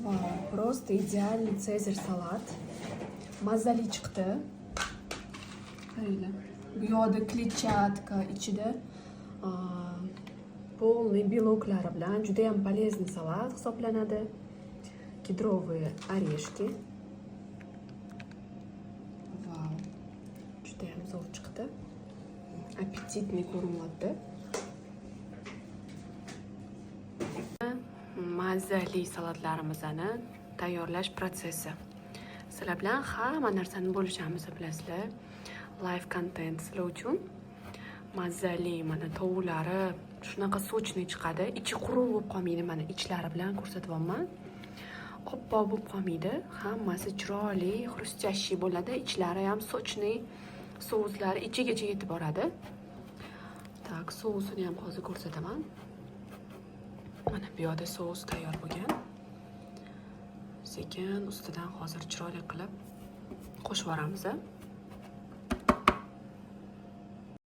Vau, просто idealniy Sezar salat. Mazali chiqdi. Qaranglar. Bu yoqda kletchatka ichida polniy beloklari bilan juda ham полезный salat hisoblanadi. Kidrovые орешки. Vau. Juda ham zo'r chiqdi. Appetitniy ko'rinyapti. Mazali salatlarimizni tayyorlash protsessi. Sizlar bilan hamma narsani bo'lishamiz, bilasizlar. Live content sizlar uchun. Mazali mana tovuqlari shunaqa sochniy chiqadi. Ichi quruq bo'lib qolmaydi, mana ichlari bilan ko'rsatyapman. Oppoq bo'lib qolmaydi. Hammasi chiroyli, xrustyashi bo'ladi. Ichlari ham sochniy. Souslari ichigacha yetib boradi. Tak, sousini ham hozir ko'rsataman. Mana bu yerda sous tayyor bo'lgan. Sekin ustidan hozir chiroyli qilib qo'shib yuboramiz.